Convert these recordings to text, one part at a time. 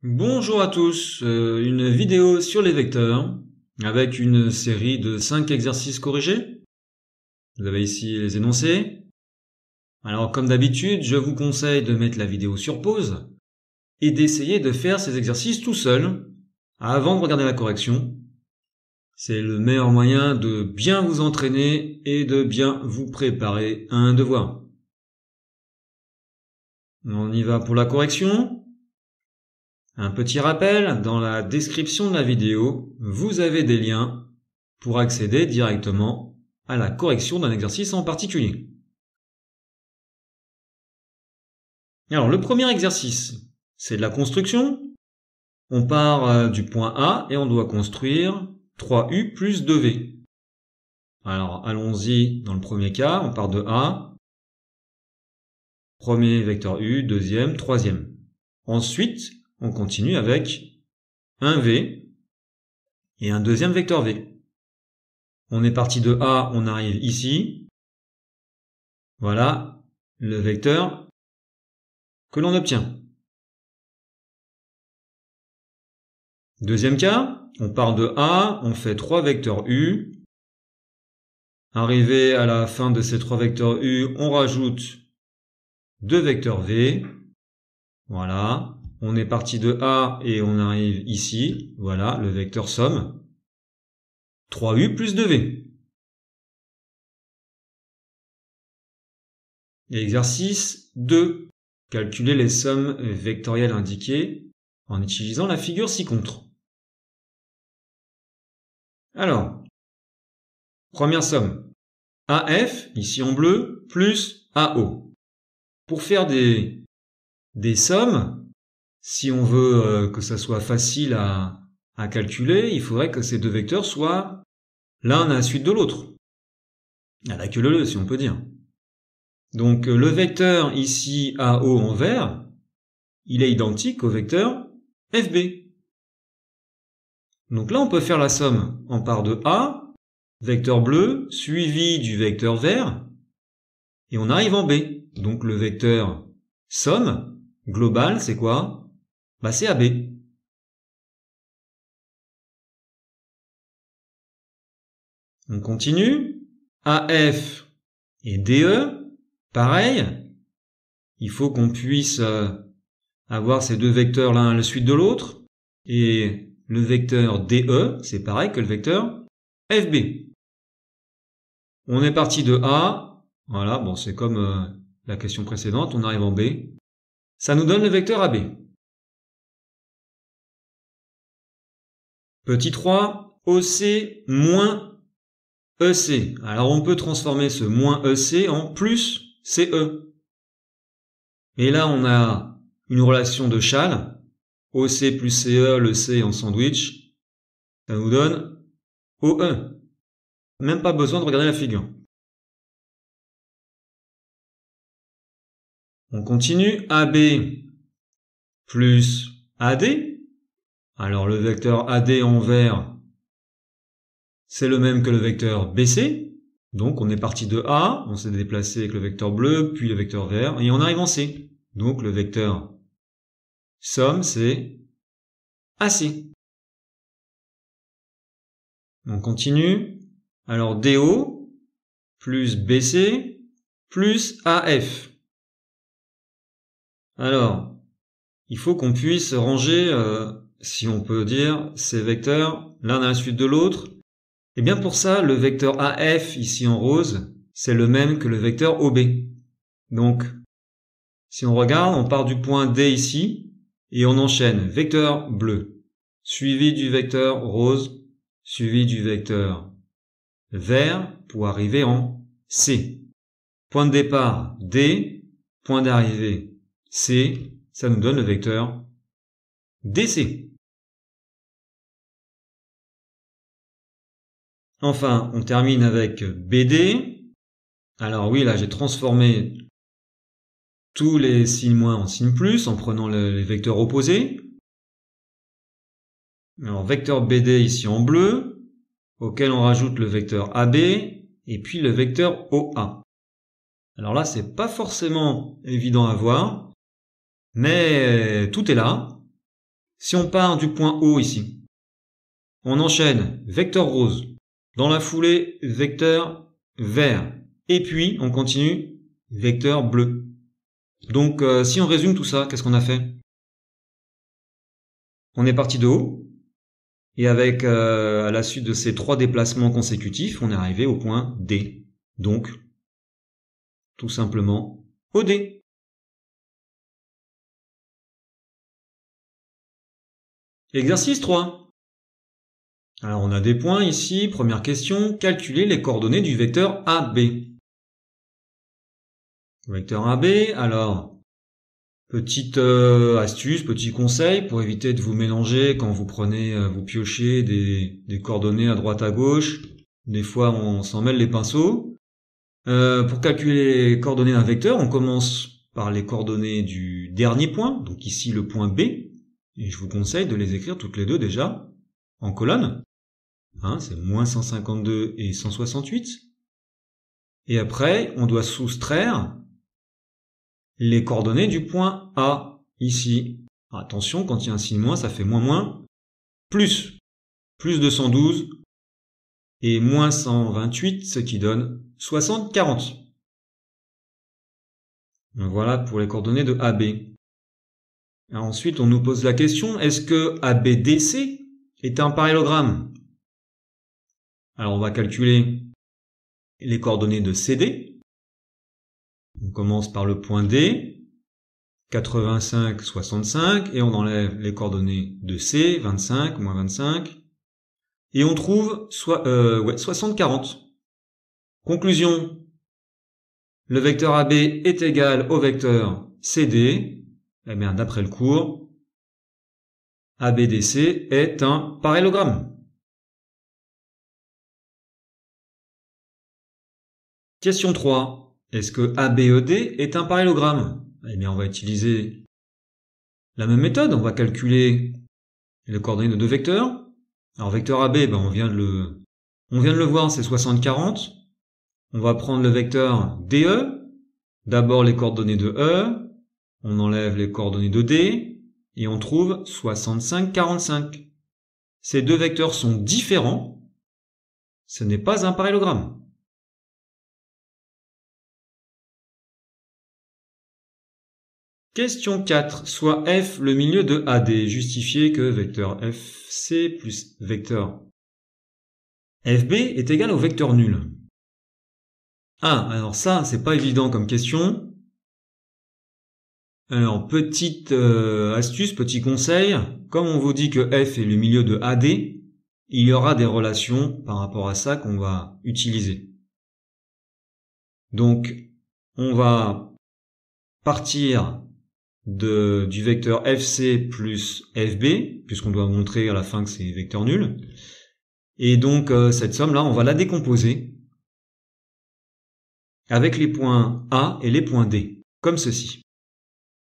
Bonjour à tous, une vidéo sur les vecteurs avec une série de 5 exercices corrigés. Vous avez ici les énoncés. Alors comme d'habitude, je vous conseille de mettre la vidéo sur pause et d'essayer de faire ces exercices tout seul avant de regarder la correction. C'est le meilleur moyen de bien vous entraîner et de bien vous préparer à un devoir. On y va pour la correction. Un petit rappel, dans la description de la vidéo, vous avez des liens pour accéder directement à la correction d'un exercice en particulier. Alors le premier exercice, c'est de la construction. On part du point A et on doit construire 3U plus 2V. Alors allons-y dans le premier cas, on part de A, premier vecteur U, deuxième, troisième. Ensuite, on continue avec un V et un deuxième vecteur V. On est parti de A, on arrive ici. Voilà le vecteur que l'on obtient. Deuxième cas, on part de A, on fait 3 vecteurs U. Arrivé à la fin de ces 3 vecteurs U, on rajoute 2 vecteurs V. Voilà. On est parti de A et on arrive ici. Voilà, le vecteur somme. 3U plus 2V. Exercice 2. Calculer les sommes vectorielles indiquées en utilisant la figure ci-contre. Alors, première somme. AF, ici en bleu, plus AO. Pour faire des sommes, si on veut que ça soit facile à calculer, il faudrait que ces deux vecteurs soient l'un à la suite de l'autre. À la queue leu, si on peut dire. Donc le vecteur ici AO en vert, il est identique au vecteur FB. Donc là, on peut faire la somme. On part de A, vecteur bleu, suivi du vecteur vert, et on arrive en B. Donc le vecteur somme, global, c'est quoi? C'est AB. On continue. AF et DE, pareil. Il faut qu'on puisse avoir ces deux vecteurs l'un à la suite de l'autre. Et le vecteur DE, c'est pareil que le vecteur FB. On est parti de A. Voilà, bon, c'est comme la question précédente. On arrive en B. Ça nous donne le vecteur AB. Petit 3, OC moins EC. Alors on peut transformer ce moins EC en plus CE. Et là on a une relation de Chasles. OC plus CE, le C en sandwich. Ça nous donne OE. Même pas besoin de regarder la figure. On continue. AB plus AD. Alors le vecteur AD en vert, c'est le même que le vecteur BC. Donc on est parti de A, on s'est déplacé avec le vecteur bleu, puis le vecteur vert, et on arrive en C. Donc le vecteur somme, c'est AC. On continue. Alors DO plus BC plus AF. Alors, il faut qu'on puisse ranger, si on peut dire, ces vecteurs l'un à la suite de l'autre. Et bien pour ça, le vecteur AF, ici en rose, c'est le même que le vecteur OB. Donc, si on regarde, on part du point D ici, et on enchaîne vecteur bleu, suivi du vecteur rose, suivi du vecteur vert, pour arriver en C. Point de départ D, point d'arrivée C, ça nous donne le vecteur DC. Enfin, on termine avec BD. Alors oui, là j'ai transformé tous les signes moins en signes plus en prenant les vecteurs opposés. Alors vecteur BD ici en bleu, auquel on rajoute le vecteur AB et puis le vecteur OA. Alors là, c'est pas forcément évident à voir, mais tout est là. Si on part du point O ici, on enchaîne vecteur rose. Dans la foulée, vecteur vert. Et puis, on continue, vecteur bleu. Donc, si on résume tout ça, qu'est-ce qu'on a fait? On est parti de haut. Et avec, à la suite de ces 3 déplacements consécutifs, on est arrivé au point D. Donc, tout simplement, OD. Exercice 3. Alors, on a des points ici. Première question, calculer les coordonnées du vecteur AB. Vecteur AB, alors, petite astuce, petit conseil pour éviter de vous mélanger quand vous prenez, vous piochez des coordonnées à droite à gauche. Des fois, on s'en mêle les pinceaux. Pour calculer les coordonnées d'un vecteur, on commence par les coordonnées du dernier point, donc ici le point B, et je vous conseille de les écrire toutes les deux déjà en colonne. C'est moins 152 et 168. Et après, on doit soustraire les coordonnées du point A, ici. Attention, quand il y a un signe moins, ça fait moins, plus 212 et moins 128, ce qui donne 40. Voilà pour les coordonnées de AB. Alors ensuite, on nous pose la question, est-ce que ABDC est un parallélogramme? Alors on va calculer les coordonnées de CD. On commence par le point D, 85, 65, et on enlève les coordonnées de C, 25, moins 25, et on trouve 60, 40. Conclusion, le vecteur AB est égal au vecteur CD. Eh bien, d'après le cours, ABDC est un parallélogramme. Question 3. Est-ce que ABED est un parallélogramme? Eh bien, on va utiliser la même méthode. On va calculer les coordonnées de 2 vecteurs. Alors, vecteur AB, on vient de le voir, c'est 60, 40. On va prendre le vecteur DE. D'abord les coordonnées de E. On enlève les coordonnées de D. Et on trouve 65, 45. Ces 2 vecteurs sont différents. Ce n'est pas un parallélogramme. Question 4. Soit F le milieu de AD. Justifiez que vecteur FC plus vecteur FB est égal au vecteur nul. Alors ça, c'est pas évident comme question. Alors, petite astuce, petit conseil. Comme on vous dit que F est le milieu de AD, il y aura des relations par rapport à ça qu'on va utiliser. Donc, on va partir du vecteur FC plus FB, puisqu'on doit montrer à la fin que c'est vecteur nul. Et donc, cette somme-là, on va la décomposer avec les points A et les points D, comme ceci.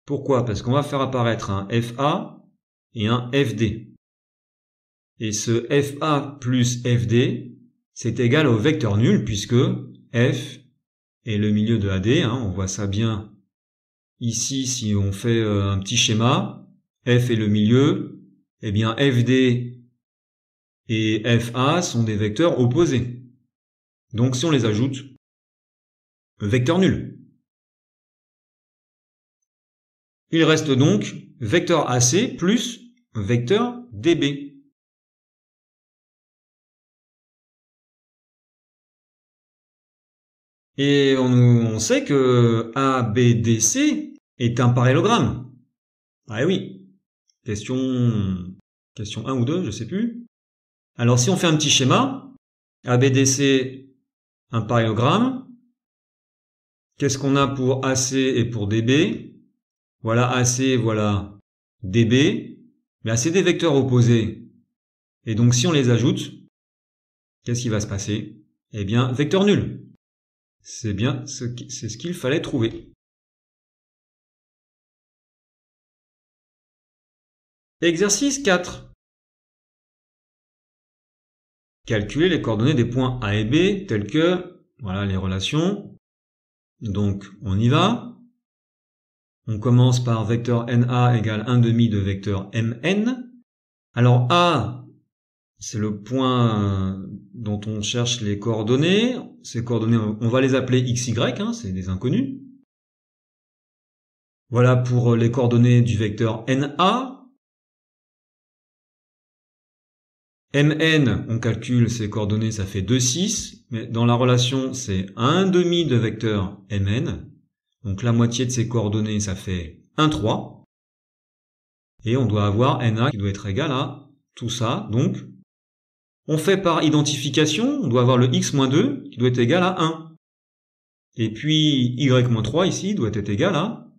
Pourquoi? Parce qu'on va faire apparaître un FA et un FD. Et ce FA plus FD, c'est égal au vecteur nul, puisque F est le milieu de AD, on voit ça bien ici si on fait un petit schéma. F est le milieu, eh bien FD et FA sont des vecteurs opposés. Donc si on les ajoute, vecteur nul. Il reste donc vecteur AC plus vecteur DB. Et on sait que ABDC est un parallélogramme. Ah oui. Question 1 ou 2, je sais plus. Alors si on fait un petit schéma, ABDC, un parallélogramme. Qu'est-ce qu'on a pour AC et pour DB? Voilà AC, voilà DB. Mais c'est des vecteurs opposés. Et donc si on les ajoute, qu'est-ce qui va se passer? Eh bien, vecteur nul. C'est bien ce qu'il fallait trouver. Exercice 4. Calculer les coordonnées des points A et B telles que, voilà les relations. Donc, on y va. On commence par vecteur NA égale 1/2 de vecteur MN. Alors A, c'est le point dont on cherche les coordonnées. Ces coordonnées, on va les appeler XY, c'est des inconnus. Voilà pour les coordonnées du vecteur NA. MN, on calcule ses coordonnées, ça fait 2, 6. Mais dans la relation, c'est 1/2 de vecteur MN. Donc la moitié de ses coordonnées, ça fait 1, 3. Et on doit avoir NA qui doit être égal à tout ça. Donc, on fait par identification, on doit avoir le x-2 qui doit être égal à 1. Et puis y-3 ici doit être égal à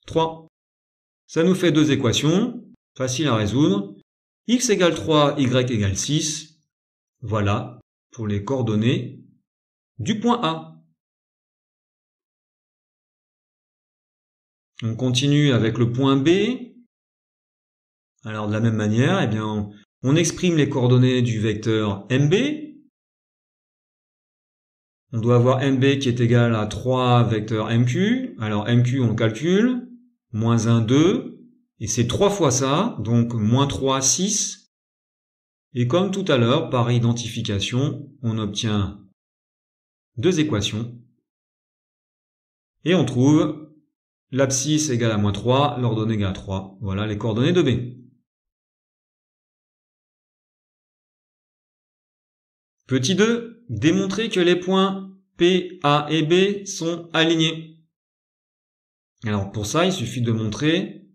3. Ça nous fait deux équations, faciles à résoudre. X égale 3, y égale 6. Voilà pour les coordonnées du point A. On continue avec le point B. Alors de la même manière, eh bien, on exprime les coordonnées du vecteur MB. On doit avoir MB qui est égal à 3 vecteur MQ. Alors MQ, on le calcule. Moins 1, 2. Et c'est 3 fois ça, donc moins 3, 6. Et comme tout à l'heure, par identification, on obtient deux équations. Et on trouve l'abscisse égale à moins 3, l'ordonnée égale à 3. Voilà les coordonnées de B. Petit 2, démontrer que les points P, A et B sont alignés. Alors pour ça, il suffit de montrer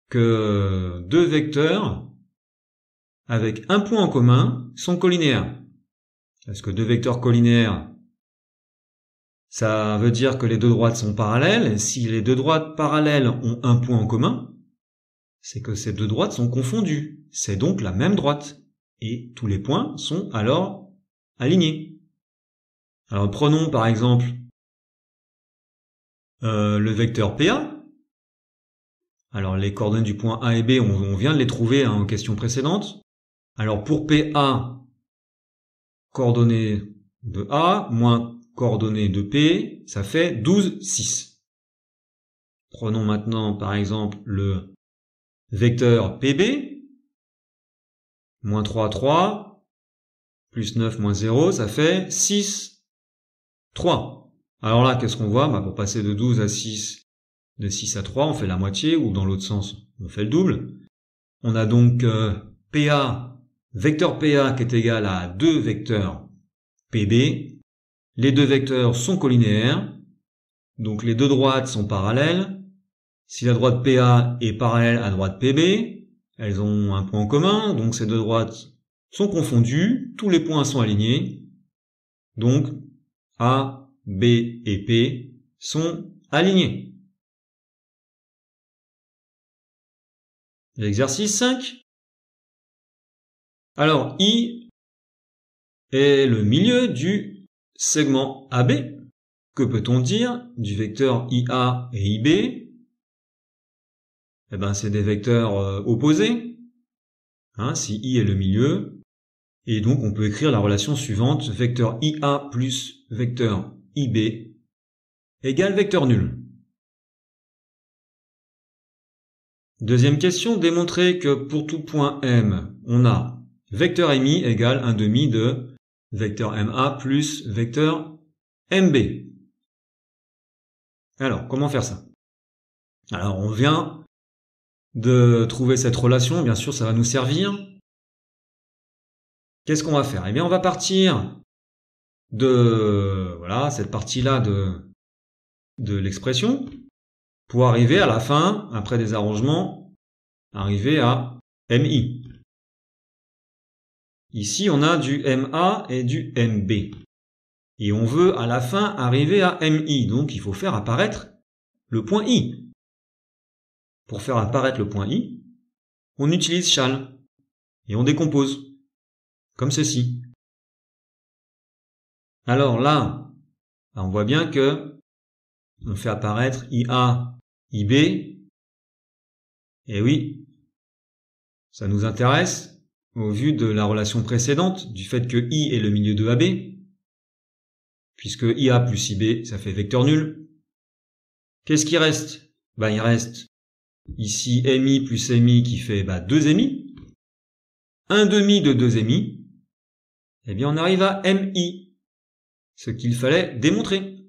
que deux vecteurs avec un point en commun sont collinéaires. Parce que deux vecteurs collinéaires, ça veut dire que les deux droites sont parallèles. Si les deux droites parallèles ont un point en commun, c'est que ces deux droites sont confondues. C'est donc la même droite. Et tous les points sont alors alignés. Alors prenons par exemple le vecteur PA. Alors les coordonnées du point A et B, on vient de les trouver en question précédente. Alors pour PA, coordonnées de A moins coordonnées de P, ça fait 12, 6. Prenons maintenant par exemple le vecteur PB. Moins 3, 3, plus 9, moins 0, ça fait 6, 3. Alors là, qu'est-ce qu'on voit? Pour passer de 12 à 6, de 6 à 3, on fait la moitié, ou dans l'autre sens, on fait le double. On a donc PA, vecteur PA qui est égal à 2 vecteurs PB. Les deux vecteurs sont collinéaires, donc les deux droites sont parallèles. Si la droite PA est parallèle à la droite PB, elles ont un point en commun, donc ces deux droites sont confondues, tous les points sont alignés. Donc A, B et P sont alignés. L'exercice 5. Alors I est le milieu du segment AB. Que peut-on dire du vecteur IA et IB? Eh ben, c'est des vecteurs opposés. Si I est le milieu. Et donc, on peut écrire la relation suivante. Vecteur IA plus vecteur IB égale vecteur nul. Deuxième question, démontrer que pour tout point M, on a vecteur MI égale 1/2 de vecteur MA plus vecteur MB. Alors, comment faire ça? Alors, on vient de trouver cette relation, bien sûr, ça va nous servir. Qu'est-ce qu'on va faire? Eh bien, on va partir de cette partie-là de l'expression pour arriver à la fin, après des arrangements, arriver à MI. Ici, on a du MA et du MB. Et on veut à la fin arriver à MI, donc il faut faire apparaître le point I. Pour faire apparaître le point I, on utilise shall et on décompose, comme ceci. Alors là, on voit bien que on fait apparaître IA, IB, et oui, ça nous intéresse au vu de la relation précédente, du fait que I est le milieu de AB, puisque IA plus IB, ça fait vecteur nul. Qu'est-ce qui reste? Il reste ici mi plus mi qui fait 2 mi. 1 demi de 2 mi. Eh bien, on arrive à mi, ce qu'il fallait démontrer.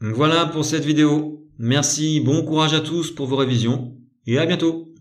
Donc voilà pour cette vidéo. Merci, bon courage à tous pour vos révisions et à bientôt.